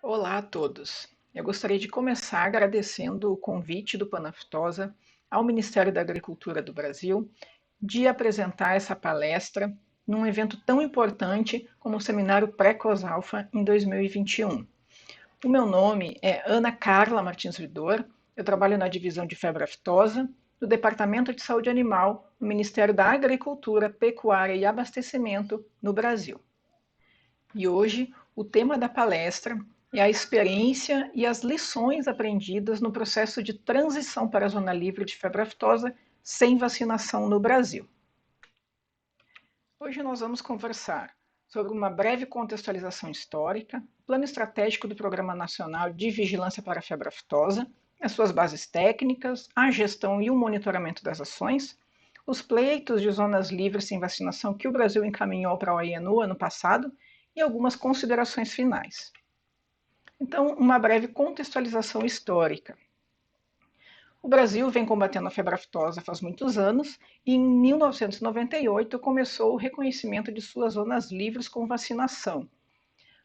Olá a todos. Eu gostaria de começar agradecendo o convite do Panaftosa ao Ministério da Agricultura do Brasil de apresentar essa palestra num evento tão importante como o Seminário Pré-COS-Alfa em 2021. O meu nome é Ana Carla Martins Vidor, eu trabalho na divisão de febre aftosa do Departamento de Saúde Animal do Ministério da Agricultura, Pecuária e Abastecimento no Brasil. E hoje o tema da palestra é a experiência e as lições aprendidas no processo de transição para a zona livre de febre aftosa sem vacinação no Brasil. Hoje nós vamos conversar sobre uma breve contextualização histórica, plano estratégico do Programa Nacional de Vigilância para a Febre Aftosa, as suas bases técnicas, a gestão e o monitoramento das ações, os pleitos de zonas livres sem vacinação que o Brasil encaminhou para a OIE no ano passado e algumas considerações finais. Então, uma breve contextualização histórica. O Brasil vem combatendo a febre aftosa faz muitos anos e em 1998 começou o reconhecimento de suas zonas livres com vacinação.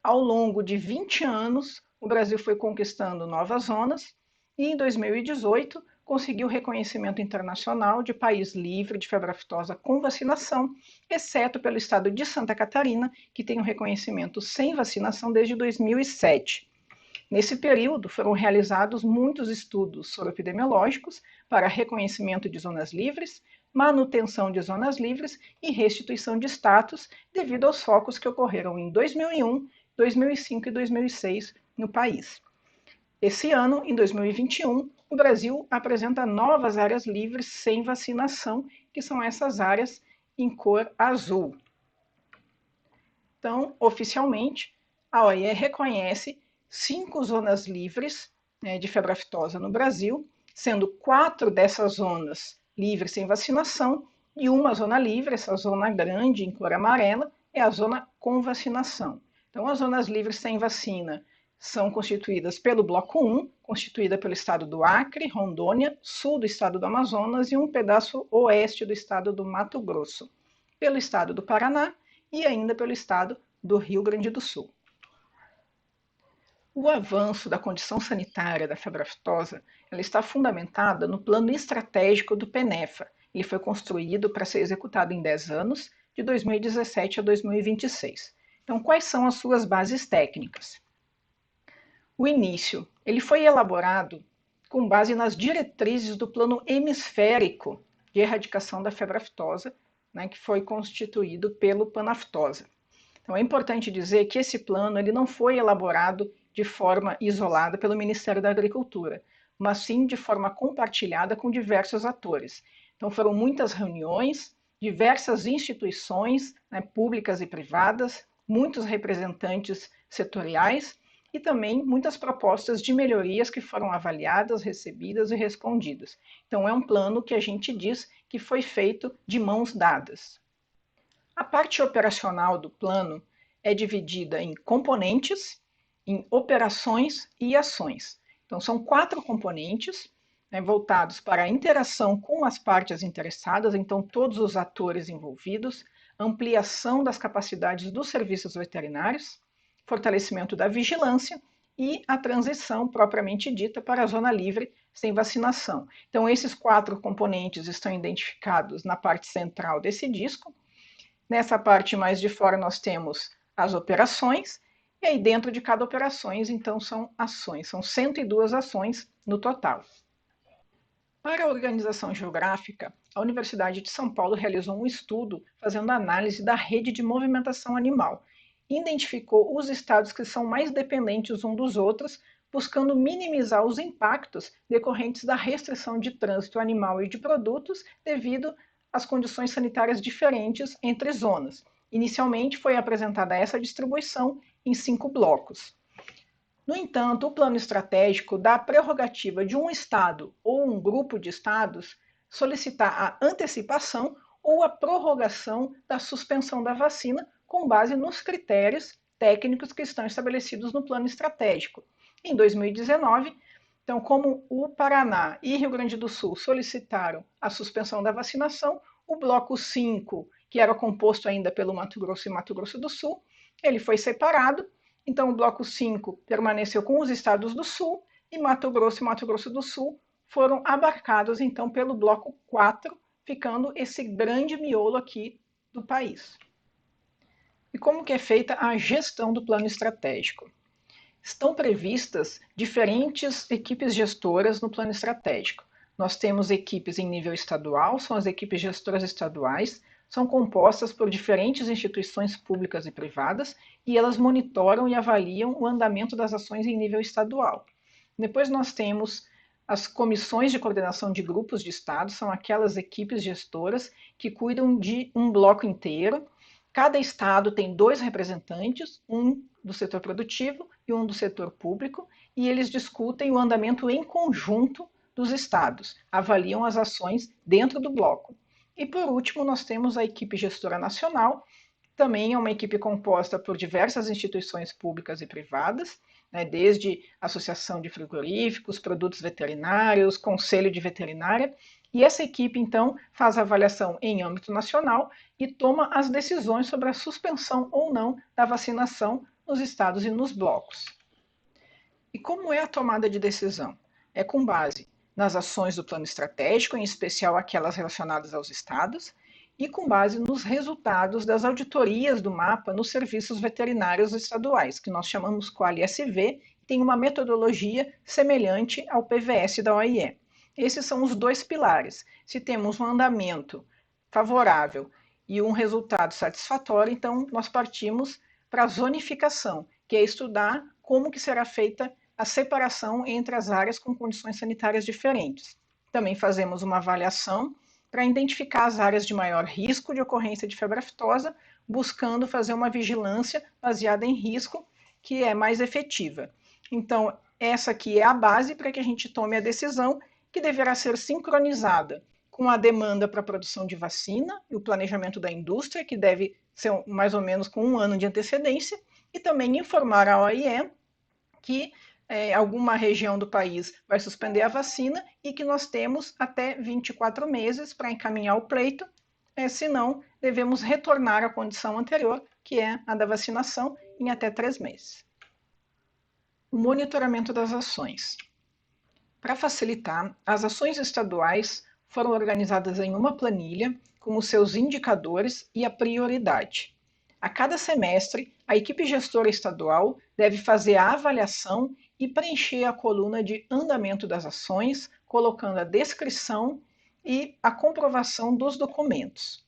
Ao longo de 20 anos, o Brasil foi conquistando novas zonas e em 2018 conseguiu reconhecimento internacional de país livre de febre aftosa com vacinação, exceto pelo estado de Santa Catarina, que tem um reconhecimento sem vacinação desde 2007. Nesse período, foram realizados muitos estudos soroepidemiológicos para reconhecimento de zonas livres, manutenção de zonas livres e restituição de status devido aos focos que ocorreram em 2001, 2005 e 2006 no país. Esse ano, em 2021, o Brasil apresenta novas áreas livres sem vacinação, que são essas áreas em cor azul. Então, oficialmente, a OIE reconhece 5 zonas livres de febre aftosa no Brasil, sendo 4 dessas zonas livres sem vacinação e uma zona livre, essa zona grande em cor amarela, é a zona com vacinação. Então, as zonas livres sem vacina são constituídas pelo Bloco 1, constituída pelo estado do Acre, Rondônia, sul do estado do Amazonas e um pedaço oeste do estado do Mato Grosso, pelo estado do Paraná e ainda pelo estado do Rio Grande do Sul. O avanço da condição sanitária da febre aftosa ela está fundamentada no plano estratégico do PENEFA. Ele foi construído para ser executado em 10 anos, de 2017 a 2026. Então, quais são as suas bases técnicas? O início, ele foi elaborado com base nas diretrizes do plano hemisférico de erradicação da febre aftosa, que foi constituído pelo Panaftosa. Então, é importante dizer que esse plano ele não foi elaborado de forma isolada pelo Ministério da Agricultura, mas sim de forma compartilhada com diversos atores. Então, foram muitas reuniões, diversas instituições públicas e privadas, muitos representantes setoriais e também muitas propostas de melhorias que foram avaliadas, recebidas e respondidas. Então, é um plano que a gente diz que foi feito de mãos dadas. A parte operacional do plano é dividida em componentes, em operações e ações. Então, são 4 componentes voltados para a interação com as partes interessadas, então todos os atores envolvidos, ampliação das capacidades dos serviços veterinários, fortalecimento da vigilância e a transição propriamente dita para a zona livre sem vacinação. Então, esses 4 componentes estão identificados na parte central desse disco. Nessa parte mais de fora nós temos as operações, e aí dentro de cada operações, então, são ações. São 102 ações no total. Para a organização geográfica, a Universidade de São Paulo realizou um estudo fazendo análise da rede de movimentação animal. Identificou os estados que são mais dependentes uns dos outros, buscando minimizar os impactos decorrentes da restrição de trânsito animal e de produtos devido as condições sanitárias diferentes entre zonas. Inicialmente foi apresentada essa distribuição em 5 blocos. No entanto, o plano estratégico dá a prerrogativa de um estado ou um grupo de estados solicitar a antecipação ou a prorrogação da suspensão da vacina com base nos critérios técnicos que estão estabelecidos no plano estratégico. Em 2019, então, como o Paraná e Rio Grande do Sul solicitaram a suspensão da vacinação, o bloco 5, que era composto ainda pelo Mato Grosso e Mato Grosso do Sul, ele foi separado Então, o bloco 5 permaneceu com os estados do Sul e Mato Grosso e Mato Grosso do Sul foram abarcados, então, pelo bloco 4, ficando esse grande miolo aqui do país. E como que é feita a gestão do plano estratégico? Estão previstas diferentes equipes gestoras no plano estratégico. Nós temos equipes em nível estadual, são as equipes gestoras estaduais, são compostas por diferentes instituições públicas e privadas e elas monitoram e avaliam o andamento das ações em nível estadual. Depois nós temos as comissões de coordenação de grupos de estados, são aquelas equipes gestoras que cuidam de um bloco inteiro. Cada estado tem 2 representantes, um do setor produtivo e um do setor público, e eles discutem o andamento em conjunto dos estados, avaliam as ações dentro do bloco. E por último, nós temos a equipe gestora nacional, também é uma equipe composta por diversas instituições públicas e privadas, né, desde Associação de Frigoríficos, Produtos Veterinários, Conselho de Veterinária, e essa equipe, então, faz a avaliação em âmbito nacional e toma as decisões sobre a suspensão ou não da vacinação nos estados e nos blocos. E como é a tomada de decisão? É com base nas ações do plano estratégico, em especial aquelas relacionadas aos estados, e com base nos resultados das auditorias do mapa nos serviços veterinários estaduais, que nós chamamos Quali-SV, tem uma metodologia semelhante ao PVS da OIE. Esses são os 2 pilares. Se temos um andamento favorável e um resultado satisfatório, então nós partimos para a zonificação, que é estudar como que será feita a separação entre as áreas com condições sanitárias diferentes. Também fazemos uma avaliação para identificar as áreas de maior risco de ocorrência de febre aftosa, buscando fazer uma vigilância baseada em risco, que é mais efetiva. Então, essa aqui é a base para que a gente tome a decisão, que deverá ser sincronizada com a demanda para a produção de vacina e o planejamento da indústria, que deve ser mais ou menos com 1 ano de antecedência, e também informar a OIE que alguma região do país vai suspender a vacina e que nós temos até 24 meses para encaminhar o pleito, senão devemos retornar à condição anterior, que é a da vacinação, em até 3 meses. O monitoramento das ações. Para facilitar, as ações estaduais foram organizadas em uma planilha com os seus indicadores e a prioridade. A cada semestre, a equipe gestora estadual deve fazer a avaliação e preencher a coluna de andamento das ações, colocando a descrição e a comprovação dos documentos.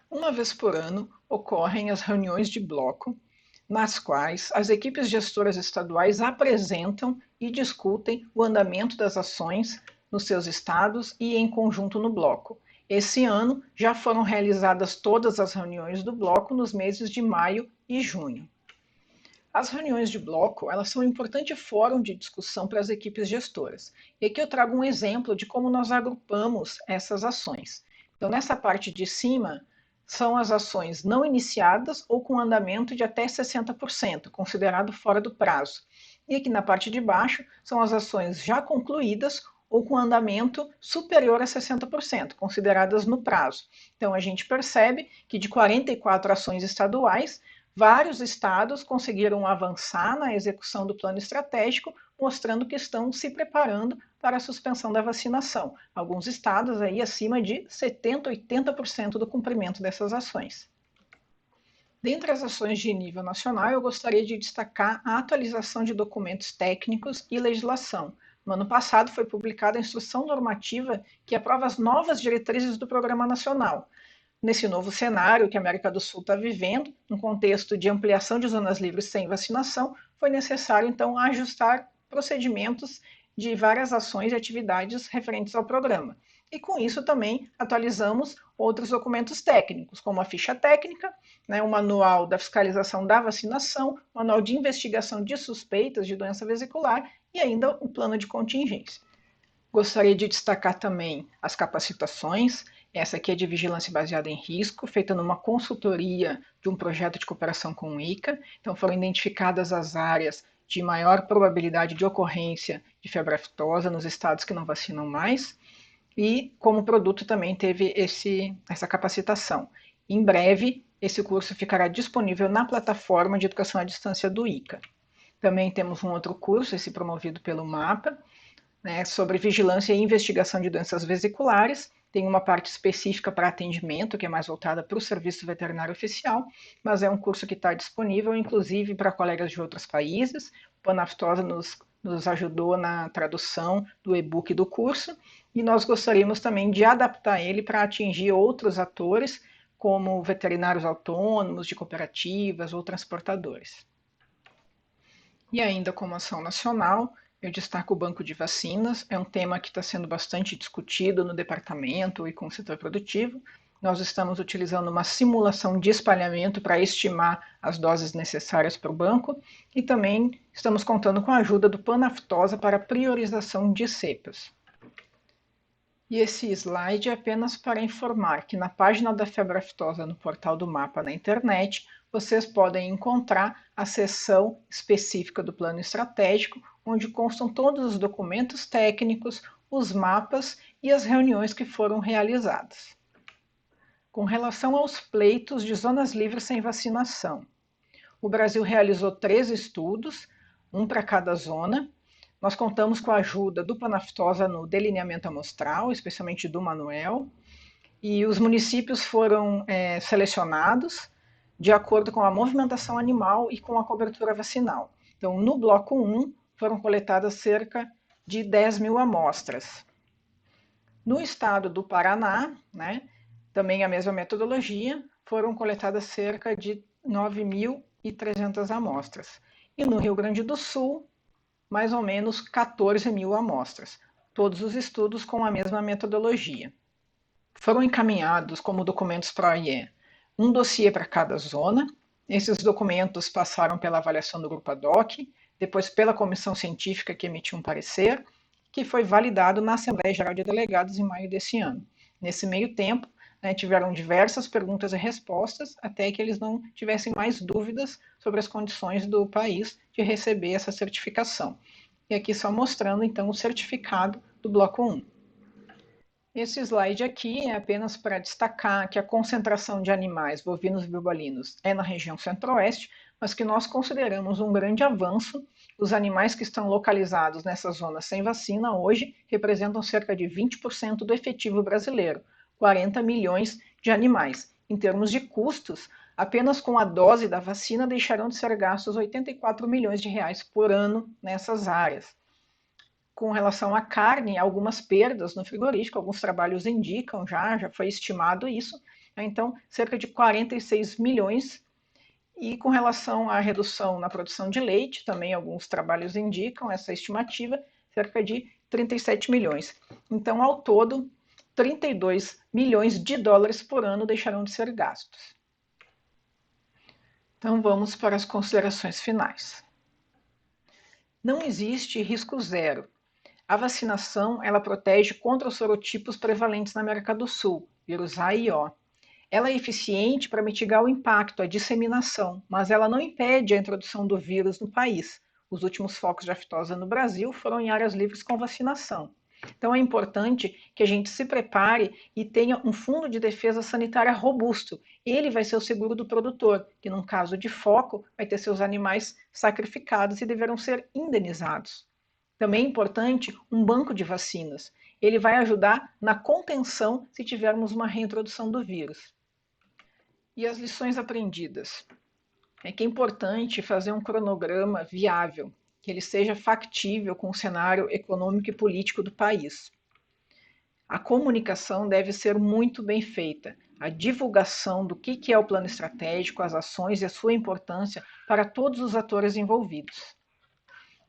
Uma vez por ano, ocorrem as reuniões de bloco, nas quais as equipes gestoras estaduais apresentam e discutem o andamento das ações nos seus estados e em conjunto no bloco. Esse ano já foram realizadas todas as reuniões do bloco nos meses de maio e junho. As reuniões de bloco, elas são um importante fórum de discussão para as equipes gestoras. E aqui eu trago um exemplo de como nós agrupamos essas ações. Então, nessa parte de cima, são as ações não iniciadas ou com andamento de até 60%, considerado fora do prazo. E aqui na parte de baixo, são as ações já concluídas ou com andamento superior a 60%, consideradas no prazo. Então, a gente percebe que de 44 ações estaduais, vários estados conseguiram avançar na execução do plano estratégico, mostrando que estão se preparando para a suspensão da vacinação. Alguns estados aí acima de 70%, 80% do cumprimento dessas ações. Dentre as ações de nível nacional, eu gostaria de destacar a atualização de documentos técnicos e legislação. No ano passado foi publicada a instrução normativa que aprova as novas diretrizes do Programa Nacional. Nesse novo cenário que a América do Sul está vivendo, no contexto de ampliação de zonas livres sem vacinação, foi necessário, então, ajustar procedimentos de várias ações e atividades referentes ao programa. E com isso também atualizamos outros documentos técnicos, como a ficha técnica, o manual da fiscalização da vacinação, o manual de investigação de suspeitas de doença vesicular e ainda o plano de contingência. Gostaria de destacar também as capacitações. Essa aqui é de vigilância baseada em risco, feita numa consultoria de um projeto de cooperação com o ICA. Então foram identificadas as áreas de maior probabilidade de ocorrência de febre aftosa nos estados que não vacinam mais. E como produto também teve essa capacitação. Em breve Esse curso ficará disponível na plataforma de educação à distância do ICA. Também temos um outro curso, esse promovido pelo MAPA, né, sobre vigilância e investigação de doenças vesiculares. Tem uma parte específica para atendimento, que é mais voltada para o serviço veterinário oficial, mas é um curso que está disponível, inclusive, para colegas de outros países. O Panaftosa nos ajudou na tradução do e-book do curso, e nós gostaríamos também de adaptar ele para atingir outros atores, como veterinários autônomos, de cooperativas ou transportadores. E ainda como ação nacional, eu destaco o banco de vacinas, é um tema que está sendo bastante discutido no departamento e com o setor produtivo. Nós estamos utilizando uma simulação de espalhamento para estimar as doses necessárias para o banco e também estamos contando com a ajuda do Panaftosa para priorização de cepas. E esse slide é apenas para informar que na página da febre aftosa no portal do MAPA na internet, vocês podem encontrar a seção específica do plano estratégico, onde constam todos os documentos técnicos, os mapas e as reuniões que foram realizadas. Com relação aos pleitos de zonas livres sem vacinação, o Brasil realizou 3 estudos, um para cada zona. Nós contamos com a ajuda do Panaftosa no delineamento amostral, especialmente do Manuel, e os municípios foram selecionados de acordo com a movimentação animal e com a cobertura vacinal. Então, no bloco 1, foram coletadas cerca de 10 mil amostras. No estado do Paraná, né, também a mesma metodologia, foram coletadas cerca de 9.300 amostras. E no Rio Grande do Sul, mais ou menos 14 mil amostras, todos os estudos com a mesma metodologia. Foram encaminhados como documentos para a OIE um dossiê para cada zona. Esses documentos passaram pela avaliação do grupo ad hoc, depois pela comissão científica que emitiu um parecer, que foi validado na Assembleia Geral de Delegados em maio desse ano. Nesse meio tempo, tiveram diversas perguntas e respostas, até que eles não tivessem mais dúvidas sobre as condições do país de receber essa certificação. E aqui só mostrando, então, o certificado do bloco 1. Esse slide aqui é apenas para destacar que a concentração de animais bovinos e bubalinos é na região centro-oeste, mas que nós consideramos um grande avanço. Os animais que estão localizados nessas zonas sem vacina hoje representam cerca de 20% do efetivo brasileiro, 40 milhões de animais. Em termos de custos, apenas com a dose da vacina deixarão de ser gastos 84 milhões de reais por ano nessas áreas. Com relação à carne, algumas perdas no frigorífico, alguns trabalhos indicam, já foi estimado isso, então cerca de 46 milhões. E com relação à redução na produção de leite, também alguns trabalhos indicam essa estimativa, cerca de 37 milhões. Então, ao todo, 32 milhões de dólares por ano deixarão de ser gastos. Então, vamos para as considerações finais. Não existe risco zero. A vacinação, ela protege contra os sorotipos prevalentes na América do Sul, vírus A e O. Ela é eficiente para mitigar o impacto, a disseminação, mas ela não impede a introdução do vírus no país. Os últimos focos de aftosa no Brasil foram em áreas livres com vacinação. Então é importante que a gente se prepare e tenha um fundo de defesa sanitária robusto. Ele vai ser o seguro do produtor, que num caso de foco vai ter seus animais sacrificados e deverão ser indenizados. Também é importante um banco de vacinas. Ele vai ajudar na contenção se tivermos uma reintrodução do vírus. E as lições aprendidas? É que é importante fazer um cronograma viável, que ele seja factível com o cenário econômico e político do país. A comunicação deve ser muito bem feita. A divulgação do que é o plano estratégico, as ações e a sua importância para todos os atores envolvidos.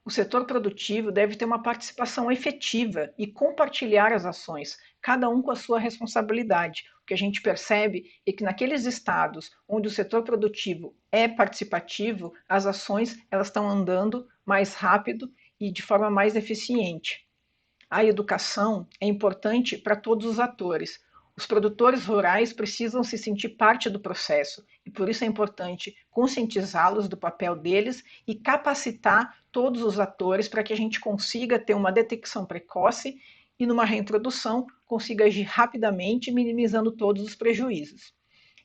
O setor produtivo deve ter uma participação efetiva e compartilhar as ações, cada um com a sua responsabilidade. O que a gente percebe é que naqueles estados onde o setor produtivo é participativo, as ações elas estão andando mais rápido e de forma mais eficiente. A educação é importante para todos os atores. Os produtores rurais precisam se sentir parte do processo e por isso é importante conscientizá-los do papel deles e capacitar todos os atores para que a gente consiga ter uma detecção precoce e numa reintrodução consiga agir rapidamente, minimizando todos os prejuízos.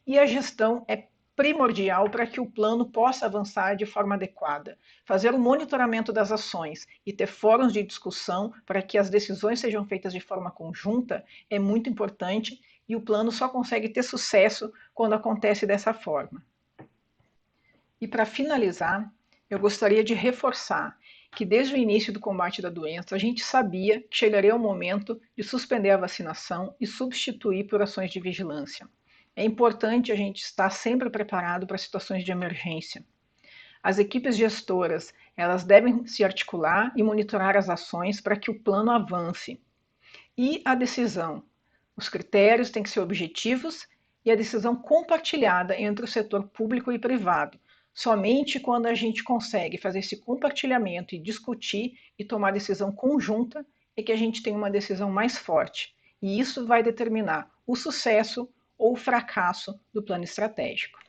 E a gestão é primordial para que o plano possa avançar de forma adequada. Fazer o monitoramento das ações e ter fóruns de discussão para que as decisões sejam feitas de forma conjunta é muito importante e o plano só consegue ter sucesso quando acontece dessa forma. E para finalizar, eu gostaria de reforçar que desde o início do combate da doença, a gente sabia que chegaria o momento de suspender a vacinação e substituir por ações de vigilância. É importante a gente estar sempre preparado para situações de emergência. As equipes gestoras, elas devem se articular e monitorar as ações para que o plano avance. E a decisão? Os critérios têm que ser objetivos e a decisão compartilhada entre o setor público e privado. Somente quando a gente consegue fazer esse compartilhamento e discutir e tomar decisão conjunta é que a gente tem uma decisão mais forte. E isso vai determinar o sucesso ou o fracasso do plano estratégico.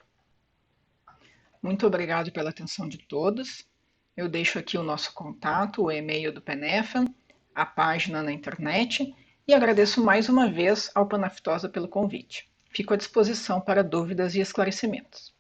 Muito obrigado pela atenção de todos. Eu deixo aqui o nosso contato, o e-mail do PENEFA, a página na internet e agradeço mais uma vez ao Panaftosa pelo convite. Fico à disposição para dúvidas e esclarecimentos.